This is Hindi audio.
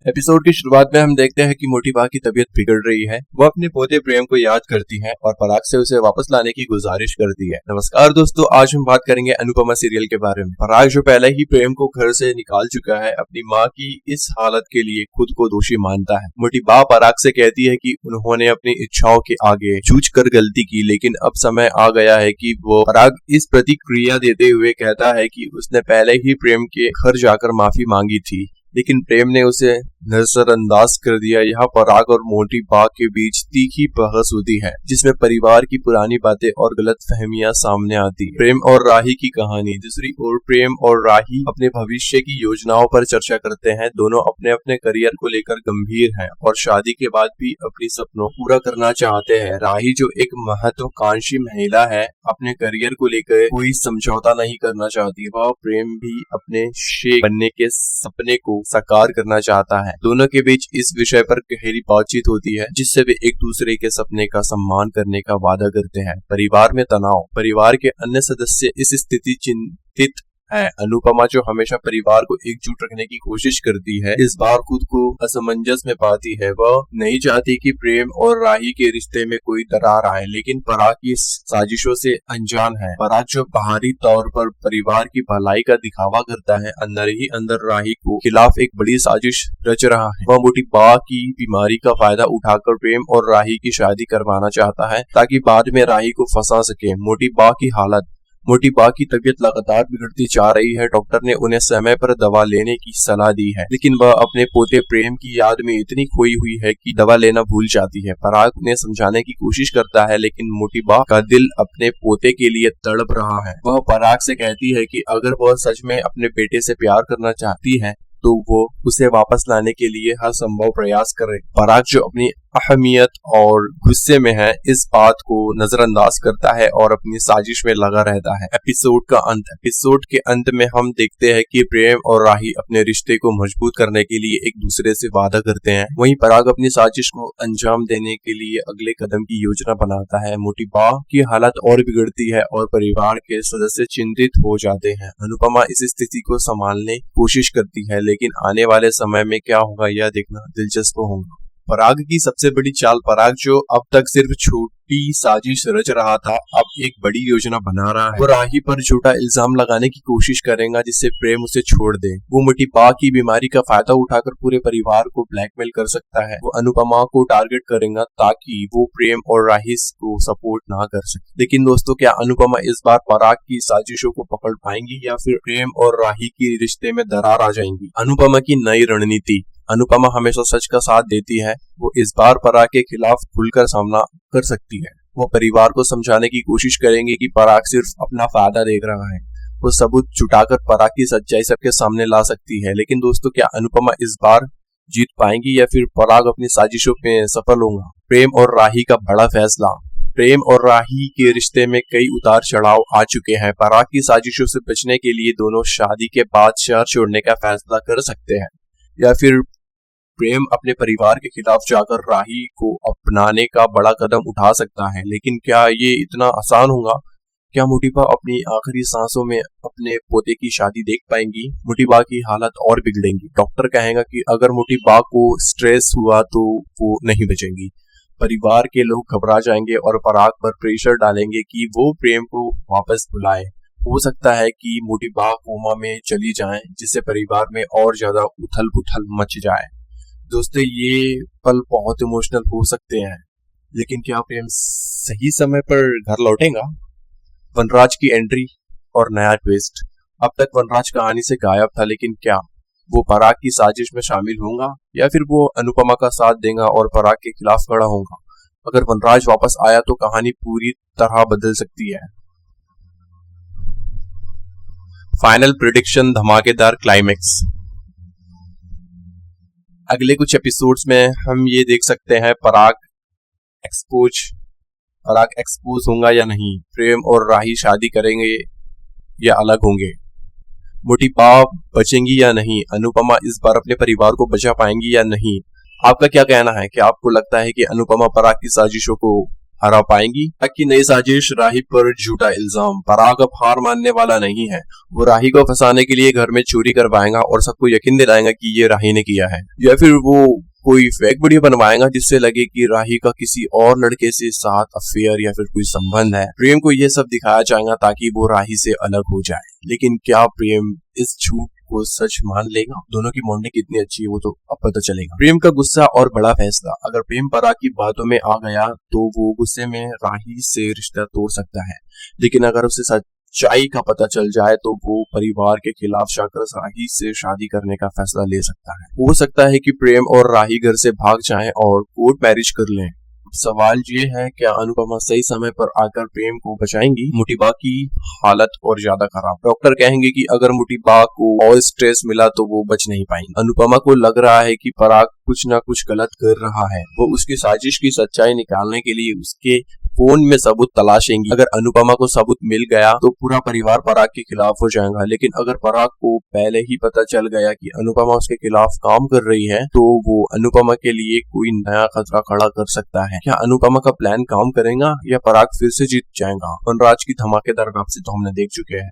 एपिसोड की शुरुआत में हम देखते हैं कि मोटी बा की तबीयत बिगड़ रही है। वो अपने पोते प्रेम को याद करती है और पराग से उसे वापस लाने की गुजारिश करती है। नमस्कार दोस्तों, आज हम बात करेंगे अनुपमा सीरियल के बारे में। पराग जो पहले ही प्रेम को घर से निकाल चुका है, अपनी माँ की इस हालत के लिए खुद को दोषी मानता है। मोटी बा पराग से कहती है कि उन्होंने अपनी इच्छाओं के आगे जूझ कर गलती की, लेकिन अब समय आ गया है कि वो पराग इस प्रतिक्रिया देते हुए कहता है कि उसने पहले ही प्रेम के घर जाकर माफी मांगी थी, लेकिन प्रेम ने उसे नजरअंदाज कर दिया। यहाँ पराग और मोटी बा के बीच तीखी बहस होती है, जिसमें परिवार की पुरानी बातें और गलत फहमियां सामने आती है। प्रेम और राही की कहानी। दूसरी ओर प्रेम और राही अपने भविष्य की योजनाओं पर चर्चा करते हैं। दोनों अपने अपने करियर को लेकर गंभीर हैं और शादी के बाद भी अपनी सपनों पूरा करना चाहते हैं। राही जो एक महत्वाकांक्षी महिला है, अपने करियर को लेकर कोई समझौता नहीं करना चाहती। वह प्रेम भी अपने शेख बनने के सपने को साकार करना चाहता है। दोनों के बीच इस विषय पर गहरी बातचीत होती है, जिससे वे एक दूसरे के सपने का सम्मान करने का वादा करते हैं। परिवार में तनाव। परिवार के अन्य सदस्य इस स्थिति चिंतित है। अनुपमा जो हमेशा परिवार को एकजुट रखने की कोशिश करती है, इस बार खुद को असमंजस में पाती है। वह नहीं चाहती कि प्रेम और राही के रिश्ते में कोई दरार आए, लेकिन पराग की साजिशों से अनजान है। पराग जो बाहरी तौर पर परिवार की भलाई का दिखावा करता है, अंदर ही अंदर राही को खिलाफ एक बड़ी साजिश रच रहा है। वह मोटी बा की बीमारी का फायदा उठाकर प्रेम और राही की शादी करवाना चाहता है, ताकि बाद में राही को फंसा सके। मोटी बा की हालत। मोटी बा की तबीयत लगातार बिगड़ती जा रही है। डॉक्टर ने उन्हें समय पर दवा लेने की सलाह दी है, लेकिन वह अपने पोते प्रेम की याद में इतनी खोई हुई है कि दवा लेना भूल जाती है। पराग उन्हें समझाने की कोशिश करता है, लेकिन मोटी बा का दिल अपने पोते के लिए तड़प रहा है। वह पराग से कहती है कि अगर वह सच में अपने बेटे से प्यार करना चाहती है तो वो उसे वापस लाने के लिए हर संभव प्रयास करे। पराग जो अपनी अहमियत और गुस्से में है, इस बात को नजरअंदाज करता है और अपनी साजिश में लगा रहता है। एपिसोड का अंत। एपिसोड के अंत में हम देखते हैं कि प्रेम और राही अपने रिश्ते को मजबूत करने के लिए एक दूसरे से वादा करते हैं। वहीं पराग अपनी साजिश को अंजाम देने के लिए अगले कदम की योजना बनाता है। मोटी बा की हालत और बिगड़ती है और परिवार के सदस्य चिंतित हो जाते हैं। अनुपमा इस स्थिति को संभालने की कोशिश करती है, लेकिन आने वाले समय में क्या होगा यह देखना दिलचस्प होगा। पराग की सबसे बड़ी चाल। पराग जो अब तक सिर्फ छोटी साजिश रच रहा था, अब एक बड़ी योजना बना रहा है। वो राही पर झूठा इल्जाम लगाने की कोशिश करेगा, जिससे प्रेम उसे छोड़ दे। वो मोटी बा की बीमारी का फायदा उठाकर पूरे परिवार को ब्लैकमेल कर सकता है। वो अनुपमा को टारगेट करेगा ताकि वो प्रेम और राही को सपोर्ट ना कर सके। लेकिन दोस्तों, क्या अनुपमा इस बार पराग की साजिशों को पकड़ पाएंगी या फिर प्रेम और राही की रिश्ते में दरार आ जाएंगी? अनुपमा की नई रणनीति। अनुपमा हमेशा सच का साथ देती है। वो इस बार पराग के खिलाफ खुलकर सामना कर सकती है। वो परिवार को समझाने की कोशिश करेंगे कि पराग सिर्फ अपना फायदा देख रहा है। वो सबूत जुटाकर पराग की सच्चाई सबके सामने ला सकती है। लेकिन दोस्तों, क्या अनुपमा इस बार जीत पाएंगी या फिर पराग अपनी साजिशों में सफल होगा? प्रेम और राही का बड़ा फैसला। प्रेम और राही के रिश्ते में कई उतार चढ़ाव आ चुके हैं। पराग की साजिशों से बचने के लिए दोनों शादी के बाद शहर छोड़ने का फैसला कर सकते हैं, या फिर प्रेम अपने परिवार के खिलाफ जाकर राही को अपनाने का बड़ा कदम उठा सकता है। लेकिन क्या ये इतना आसान होगा? क्या मोटी बा अपनी आखिरी सांसों में अपने पोते की शादी देख पाएंगी? मोटी बा की हालत और बिगड़ेंगी। डॉक्टर कहेगा कि अगर मोटी बा को स्ट्रेस हुआ तो वो नहीं बचेंगी। परिवार के लोग घबरा जाएंगे और पराग पर प्रेशर डालेंगे कि वो प्रेम को वापस बुलाए। हो सकता है कि मोटी बा कोमा में चली जाए, जिससे परिवार में और ज्यादा उथल पुथल मच जाए। दोस्तों, ये पल बहुत इमोशनल हो सकते हैं, लेकिन क्या प्रेम सही समय पर घर लौटेगा? वनराज की एंट्री और नया ट्विस्ट। अब तक वनराज कहानी से गायब था, लेकिन क्या वो पराग की साजिश में शामिल होगा या फिर वो अनुपमा का साथ देगा और पराग के खिलाफ खड़ा होगा? अगर वनराज वापस आया तो कहानी पूरी तरह बदल सकती है। फाइनल प्रेडिक्शन, धमाकेदार क्लाइमेक्स। अगले कुछ एपिसोड्स में हम ये देख सकते हैं पराग एक्सपोज होगा या नहीं। प्रेम और राही शादी करेंगे या अलग होंगे। मोटी बा बचेंगी या नहीं। अनुपमा इस बार अपने परिवार को बचा पाएंगी या नहीं। आपका क्या कहना है? क्या आपको लगता है कि अनुपमा पराग की साजिशों को हरा पाएंगी। की नई साजिश, राही पर झूठा इल्जाम। पराग अब हार मानने वाला नहीं है। वो राही को फंसाने के लिए घर में चोरी करवाएगा और सबको यकीन दिलाएगा कि ये राही ने किया है, या फिर वो कोई फेक वीडियो बनवाएगा जिससे लगे कि राही का किसी और लड़के से साथ अफेयर या फिर कोई संबंध है। प्रेम को ये सब दिखाया जाएगा ताकि वो राही से अलग हो जाए। लेकिन क्या प्रेम इस झूठ को सच मान लेगा? दोनों की बॉन्डिंग कितनी अच्छी है वो तो अब पता चलेगा। प्रेम का गुस्सा और बड़ा फैसला। अगर प्रेम पराग की बातों में आ गया तो वो गुस्से में राही से रिश्ता तोड़ सकता है, लेकिन अगर उसे सच्चाई का पता चल जाए तो वो परिवार के खिलाफ जाकर राही से शादी करने का फैसला ले सकता है। हो सकता है कि प्रेम और राही घर से भाग जाएं और कोर्ट मैरिज कर लें। सवाल ये है, क्या अनुपमा सही समय पर आकर प्रेम को बचाएंगी? मोटिबा की हालत और ज्यादा खराब। डॉक्टर कहेंगे कि अगर मोटिबा को और स्ट्रेस मिला तो वो बच नहीं पाएंगी। अनुपमा को लग रहा है कि पराग कुछ ना कुछ गलत कर रहा है। वो उसकी साजिश की सच्चाई निकालने के लिए उसके फोन में सबूत तलाशेंगी। अगर अनुपमा को सबूत मिल गया तो पूरा परिवार पराग के खिलाफ हो जाएगा, लेकिन अगर पराग को पहले ही पता चल गया कि अनुपमा उसके खिलाफ काम कर रही है तो वो अनुपमा के लिए कोई नया खतरा खड़ा कर सकता है। क्या अनुपमा का प्लान काम करेगा या पराग फिर से जीत जाएगा? वनराज की धमाकेदार वापसी तो हमने देख चुके हैं।